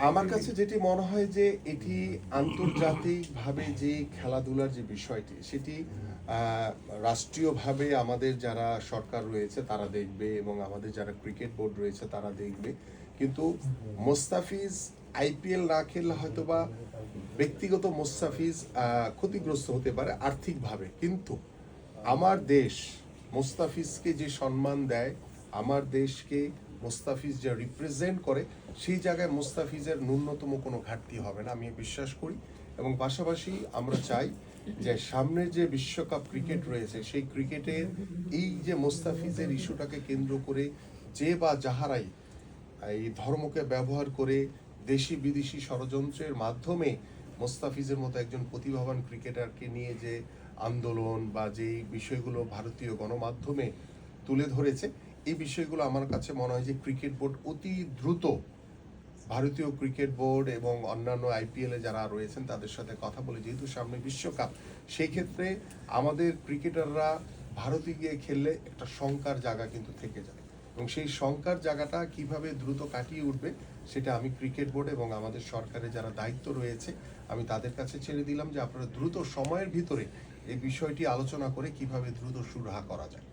আমার কাছে যেটি মনে হয় যে এটি আন্তর্জাতিকভাবে যে খেলাধুলার যে বিষয়টি সেটি রাষ্ট্রীয়ভাবে আমাদের যারা সরকার রয়েছে তারা দেখবে এবং আমাদের যারা ক্রিকেট বোর্ড রয়েছে তারা দেখবে। কিন্তু মোস্তাফিজ আইপিএল না খেললে হয়তো বা ব্যক্তিগত মোস্তাফিজ ক্ষতিগ্রস্ত হতে পারে আর্থিকভাবে, কিন্তু আমার দেশ মোস্তাফিজকে যে সম্মান দেয়, আমার দেশকে মোস্তাফিজ যা রিপ্রেজেন্ট করে, সেই জায়গায় মোস্তাফিজের ন্যূনতম কোনো ঘাটতি হবে না আমি বিশ্বাস করি। এবং পাশাপাশি আমরা চাই যে সামনের যে বিশ্বকাপ ক্রিকেট রয়েছে সেই ক্রিকেটের এই যে মোস্তাফিজের ইস্যুটাকে কেন্দ্র করে যে বা যাহারাই এই ধর্মকে ব্যবহার করে দেশি বিদেশি ষড়যন্ত্রের মাধ্যমে মোস্তাফিজের মতো একজন প্রতিভাবান ক্রিকেটারকে নিয়ে যে আন্দোলন বা যেই বিষয়গুলো ভারতীয় গণমাধ্যমে তুলে ধরেছে, এই বিষয়গুলো আমার কাছে মনে হয় যে ক্রিকেট বোর্ড অতি দ্রুত, ভারতীয় ক্রিকেট বোর্ড এবং অন্যান্য আইপিএলে যারা রয়েছেন তাদের সাথে কথা বলে, যেহেতু সামনে বিশ্বকাপ, সেই ক্ষেত্রে আমাদের ক্রিকেটাররা ভারতে গিয়ে খেললে একটা শঙ্কার জায়গা কিন্তু থেকে যায়, এবং সেই শঙ্কার জায়গাটা কিভাবে দ্রুত কাটিয়ে উঠবে সেটা আমি ক্রিকেট বোর্ড এবং আমাদের সরকারের যারা দায়িত্ব রয়েছে আমি তাদের কাছে ছেড়ে দিলাম যে আপনারা দ্রুত সময়ের ভিতরে এই বিষয়টি আলোচনা করে কিভাবে দ্রুত সুরাহা করা যায়।